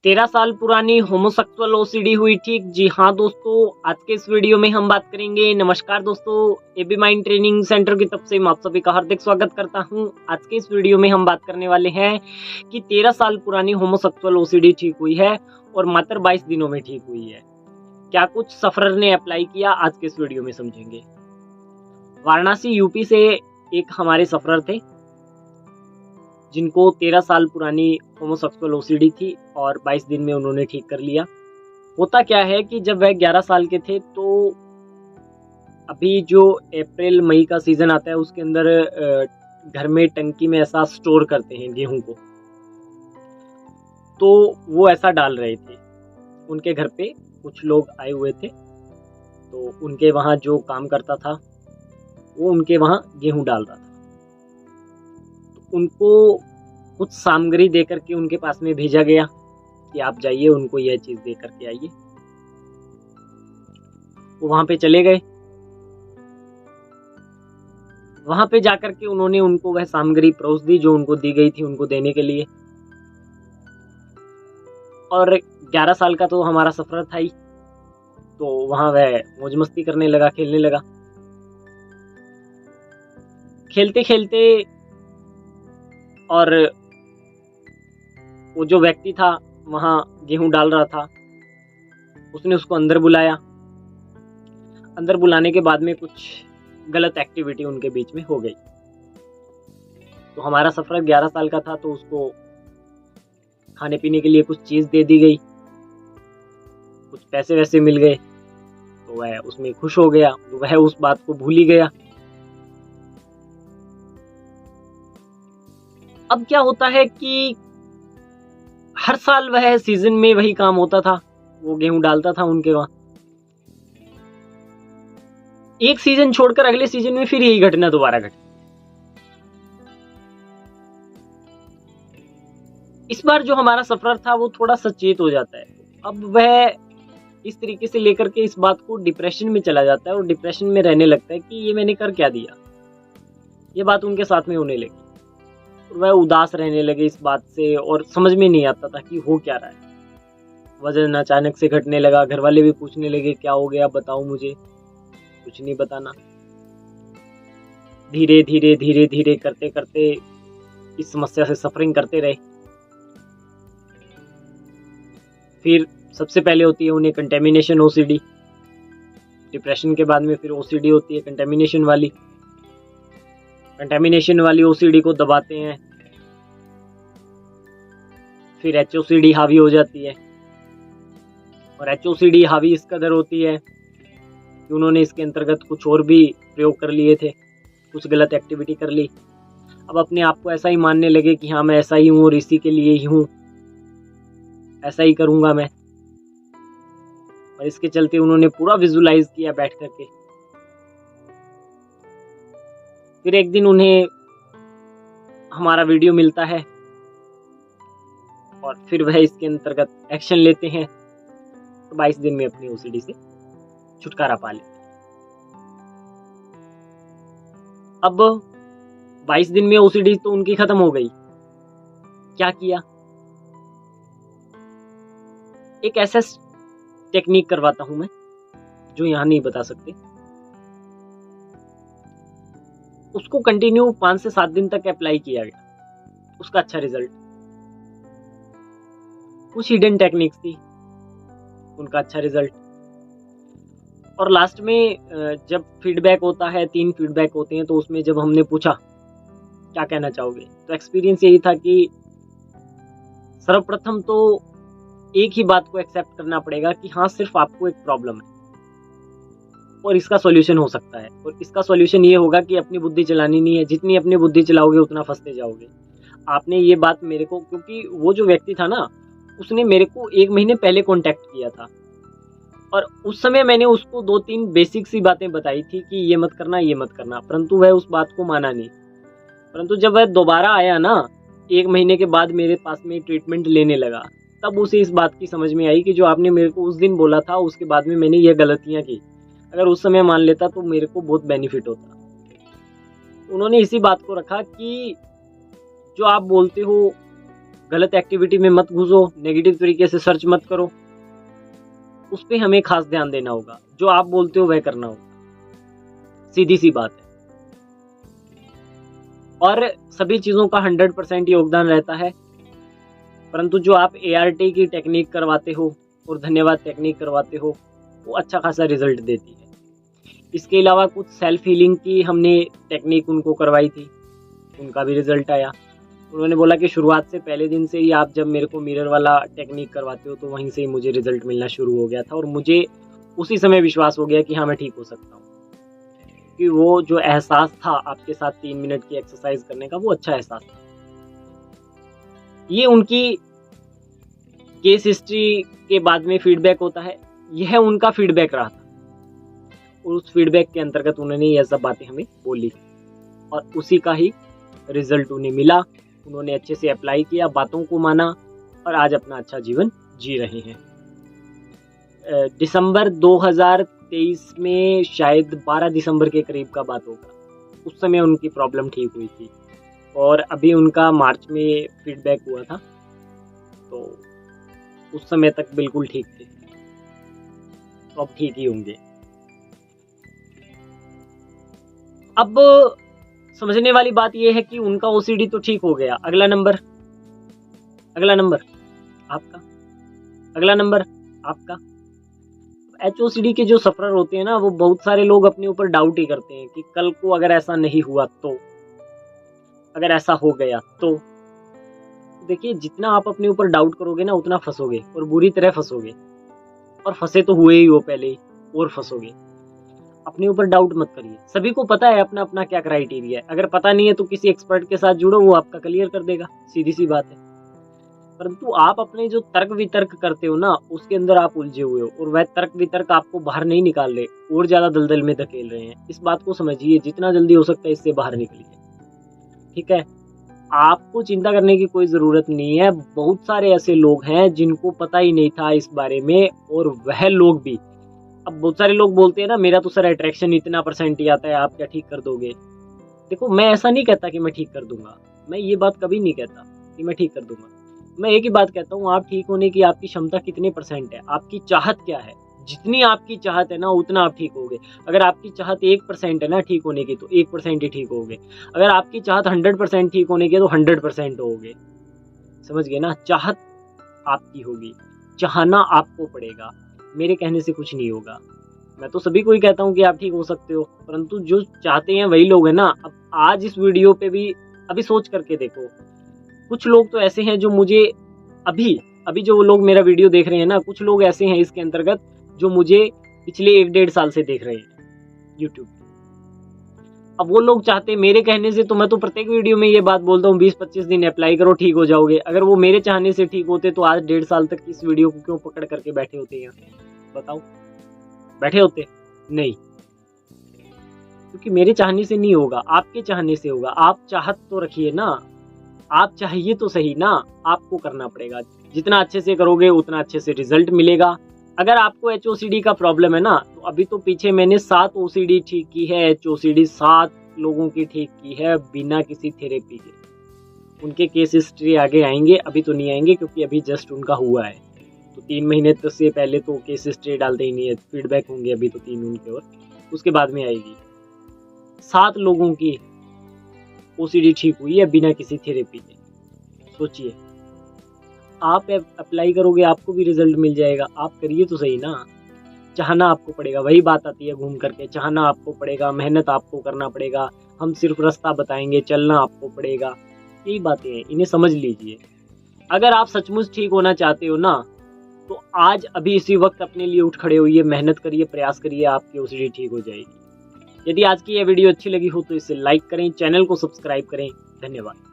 13 साल पुरानी homosexual OCD हुई ठीक। जी हाँ दोस्तों, आज के इस वीडियो में हम बात करेंगे। नमस्कार दोस्तों, एबी माइंड ट्रेनिंग सेंटर की तरफ से मैं आप सभी का हार्दिक स्वागत करता हूं। आज के इस वीडियो में हम बात करने वाले हैं कि 13 साल पुरानी होमोसेक्सुअल ओसीडी ठीक हुई है और मात्र 22 दिनों में ठीक हुई है। क्या कुछ सफरर ने अप्लाई किया, आज के इस वीडियो में समझेंगे। वाराणसी यूपी से एक हमारे सफरर थे जिनको 13 साल पुरानी होमोसेक्सुअल ओसीडी थी और 22 दिन में उन्होंने ठीक कर लिया। होता क्या है कि जब वह 11 साल के थे तो अभी जो अप्रैल मई का सीजन आता है उसके अंदर घर में टंकी में ऐसा स्टोर करते हैं गेहूं को, तो वो ऐसा डाल रहे थे। उनके घर पे कुछ लोग आए हुए थे, तो उनके वहाँ जो काम करता था वो उनके वहाँ गेहूं डाल रहा था। उनको कुछ सामग्री दे करके उनके पास में भेजा गया कि आप जाइए उनको यह चीज दे करके आइए। वो वहां पे चले गए। वहां पे जाकर के उन्होंने उनको वह सामग्री परोस दी जो उनको दी गई थी उनको देने के लिए। और 11 साल का तो हमारा सफर था ही, तो वहां वह मौज मस्ती करने लगा, खेलने लगा। खेलते खेलते और वो जो व्यक्ति था वहां गेहूं डाल रहा था, उसने उसको अंदर बुलाया। अंदर बुलाने के बाद में कुछ गलत एक्टिविटी उनके बीच में हो गई। तो हमारा सफर 11 साल का था, तो उसको खाने पीने के लिए कुछ चीज दे दी गई, कुछ पैसे वैसे मिल गए, तो वह उसमें खुश हो गया। तो वह उस बात को भूल ही गया। अब क्या होता है कि हर साल वह सीजन में वही काम होता था, वो गेहूं डालता था उनके वहां। एक सीजन छोड़कर अगले सीजन में फिर यही घटना दोबारा घटी। इस बार जो हमारा सफर था वो थोड़ा सचेत हो जाता है। अब वह इस तरीके से लेकर के इस बात को डिप्रेशन में चला जाता है और डिप्रेशन में रहने लगता है कि ये मैंने कर क्या दिया। ये बात उनके साथ में होने लगी। वह उदास रहने लगे इस बात से और समझ में नहीं आता था कि हो क्या रहा है। वजन अचानक से घटने लगा। घर वाले भी पूछने लगे क्या हो गया, बताओ मुझे। कुछ नहीं बताना। धीरे धीरे धीरे धीरे करते करते इस समस्या से सफरिंग करते रहे। फिर सबसे पहले होती है उन्हें कंटेमिनेशन ओसीडी। डिप्रेशन के बाद में फिर ओसीडी होती है कंटेमिनेशन वाली। कंटेमिनेशन वाली ओसीडी को दबाते हैं, फिर एचओसीडी हावी हो जाती है। और एचओसीडी हावी इस कदर होती है कि उन्होंने इसके अंतर्गत कुछ और भी प्रयोग कर लिए थे, कुछ गलत एक्टिविटी कर ली। अब अपने आप को ऐसा ही मानने लगे कि हाँ मैं ऐसा ही हूँ और इसी के लिए ही हूँ, ऐसा ही करूँगा मैं। और इसके चलते उन्होंने पूरा विजुलाइज किया बैठ करके। फिर एक दिन उन्हें हमारा वीडियो मिलता है और फिर वह इसके अंतर्गत एक्शन लेते हैं, तो 22 दिन में अपनी ओसीडी से छुटकारा पा लेते हैं। अब 22 दिन में ओसीडी तो उनकी खत्म हो गई। क्या किया? एक ऐसा टेक्निक करवाता हूं मैं जो यहां नहीं बता सकते। उसको कंटिन्यू 5 से 7 दिन तक अप्लाई किया गया, उसका अच्छा रिजल्ट। कुछ हिडन टेक्निक्स थी, उनका अच्छा रिजल्ट। और लास्ट में जब फीडबैक होता है, 3 फीडबैक होते हैं, तो उसमें जब हमने पूछा क्या कहना चाहोगे, तो एक्सपीरियंस यही था कि सर्वप्रथम तो एक ही बात को एक्सेप्ट करना पड़ेगा कि हाँ सिर्फ आपको एक प्रॉब्लम है और इसका सॉल्यूशन हो सकता है। और इसका सॉल्यूशन ये होगा कि अपनी बुद्धि चलानी नहीं है। जितनी अपनी बुद्धि चलाओगे उतना फंसते जाओगे। आपने ये बात मेरे को, क्योंकि वो जो व्यक्ति था ना उसने मेरे को 1 महीने पहले कांटेक्ट किया था और उस समय मैंने उसको 2-3 बेसिक सी बातें बताई थी कि ये मत करना, ये मत करना, परंतु वह उस बात को माना नहीं। परंतु जब वह दोबारा आया ना 1 महीने के बाद मेरे पास में ट्रीटमेंट लेने लगा, तब उसे इस बात की समझ में आई कि जो आपने मेरे को उस दिन बोला था उसके बाद में मैंने ये गलतियां की, अगर उस समय मान लेता तो मेरे को बहुत बेनिफिट होता। उन्होंने इसी बात को रखा कि जो आप बोलते हो गलत एक्टिविटी में मत घुसो, नेगेटिव तरीके से सर्च मत करो, उस पर हमें खास ध्यान देना होगा। जो आप बोलते हो वह करना होगा, सीधी सी बात है। और सभी चीज़ों का 100% योगदान रहता है, परंतु जो आप ART की टेक्निक करवाते हो और धन्यवाद टेक्निक करवाते हो वो अच्छा खासा रिजल्ट देती है। इसके अलावा कुछ सेल्फ हीलिंग की हमने टेक्निक उनको करवाई थी, उनका भी रिजल्ट आया। उन्होंने बोला कि शुरुआत से पहले दिन से ही आप जब मेरे को मिरर वाला टेक्निक करवाते हो तो वहीं से ही मुझे रिजल्ट मिलना शुरू हो गया था, और मुझे उसी समय विश्वास हो गया कि हाँ मैं ठीक हो सकता हूँ। कि वो जो एहसास था आपके साथ 3 मिनट की एक्सरसाइज करने का, वो अच्छा एहसास था। ये उनकी केस हिस्ट्री के बाद में फीडबैक होता है, यह उनका फीडबैक रहा था, और उस फीडबैक के अंतर्गत उन्होंने ये सब बातें हमें बोली और उसी का ही रिजल्ट उन्हें मिला। उन्होंने अच्छे से अप्लाई किया, बातों को माना और आज अपना अच्छा जीवन जी रहे हैं। दिसंबर 2023 में, शायद 12 दिसंबर के करीब का बात होगा, उस समय उनकी प्रॉब्लम ठीक हुई थी, और अभी उनका मार्च में फीडबैक हुआ था, तो उस समय तक बिल्कुल ठीक थे, तो अब ठीक ही होंगे। अब समझने वाली बात यह है कि उनका OCD तो ठीक हो गया, अगला नंबर आपका, अगला नंबर आपका। HOCD के जो सफरर होते हैं ना, वो बहुत सारे लोग अपने ऊपर डाउट ही करते हैं कि कल को अगर ऐसा नहीं हुआ तो, अगर ऐसा हो गया तो। देखिए, जितना आप अपने ऊपर डाउट करोगे ना उतना फंसोगे, और बुरी तरह फंसोगे, और फंसे तो हुए ही हो पहले ही, और फंसोगे। अपने ऊपर डाउट मत करिए, सभी को पता है अपना अपना क्या क्राइटेरिया है। अगर पता नहीं है तो किसी एक्सपर्ट के साथ जुड़ो, वो आपका क्लियर कर देगा, सीधी सी बात है। परंतु आप अपने जो तर्क वितर्क करते हो ना, उसके अंदर आप उलझे हुए हो, और वह तर्क वितर्क आपको बाहर नहीं निकाल रहे, और ज्यादा दलदल में धकेल रहे हैं। इस बात को समझिए, जितना जल्दी हो सकता है इससे बाहर निकलिए, ठीक है। आपको चिंता करने की कोई ज़रूरत नहीं है। बहुत सारे ऐसे लोग हैं जिनको पता ही नहीं था इस बारे में, और वह लोग भी, अब बहुत सारे लोग बोलते हैं ना, मेरा तो सर अट्रैक्शन इतना % ही आता है, आप क्या ठीक कर दोगे। देखो, मैं ऐसा नहीं कहता कि मैं ठीक कर दूंगा, मैं ये बात कभी नहीं कहता कि मैं ठीक कर दूंगा। मैं एक ही बात कहता हूँ, आप ठीक होने की आपकी क्षमता कितने % है, आपकी चाहत क्या है। जितनी आपकी चाहत है ना, उतना आप ठीक होगे। अगर आपकी चाहत 1% है ना ठीक होने की, तो 1% ही ठीक होगे। अगर आपकी चाहत 100% ठीक होने की है तो 100% होगे। समझ गए ना। चाहत आपकी होगी, चाहना आपको पड़ेगा, मेरे कहने से कुछ नहीं होगा। मैं तो सभी को ही कहता हूँ कि आप ठीक हो सकते हो, परंतु जो चाहते हैं वही लोग हैं ना। अब आज इस वीडियो पे भी अभी सोच करके देखो, कुछ लोग तो ऐसे हैं जो मुझे अभी जो लोग मेरा वीडियो देख रहे हैं ना, कुछ लोग ऐसे हैं इसके अंतर्गत जो मुझे पिछले 1-1.5 साल से देख रहे हैं यूट्यूब। अब वो लोग चाहते, मेरे कहने से तो मैं तो प्रत्येक वीडियो में ये बात बोलता हूँ, 20-25 दिन अप्लाई करो ठीक हो जाओगे। अगर वो मेरे चाहने से ठीक होते तो आज 1.5 साल तक इस वीडियो को क्यों पकड़ करके बैठे होते हैं, बताओ, बैठे होते? नहीं, क्योंकि मेरे चाहने से नहीं होगा, आपके चाहने से होगा। आप चाहत तो रखिए ना, आप चाहिए तो सही ना, आपको करना पड़ेगा। जितना अच्छे से करोगे उतना अच्छे से रिजल्ट मिलेगा। अगर आपको HOCD का प्रॉब्लम है ना, तो अभी तो पीछे मैंने 7 OCD ठीक की है, HOCD 7 लोगों की ठीक की है बिना किसी थेरेपी के। उनके केस हिस्ट्री आगे आएंगे, अभी तो नहीं आएंगे क्योंकि अभी जस्ट उनका हुआ है। तो 3 महीने तो से पहले तो केस हिस्ट्री डालते ही नहीं है, फीडबैक होंगे अभी तो 3 उनके, और उसके बाद में आएगी। 7 लोगों की OCD ठीक हुई है बिना किसी थेरेपी के। सोचिए, आप अप्लाई करोगे आपको भी रिजल्ट मिल जाएगा। आप करिए तो सही ना। चाहना आपको पड़ेगा, वही बात आती है घूम करके, चाहना आपको पड़ेगा, मेहनत आपको करना पड़ेगा। हम सिर्फ रास्ता बताएंगे, चलना आपको पड़ेगा। यही बातें हैं, इन्हें समझ लीजिए। अगर आप सचमुच ठीक होना चाहते हो ना, तो आज अभी इसी वक्त अपने लिए उठ खड़े होइए, मेहनत करिए, प्रयास करिए, आपकी OCD ठीक हो जाएगी। यदि आज की यह वीडियो अच्छी लगी हो तो इसे लाइक करें, चैनल को सब्सक्राइब करें। धन्यवाद।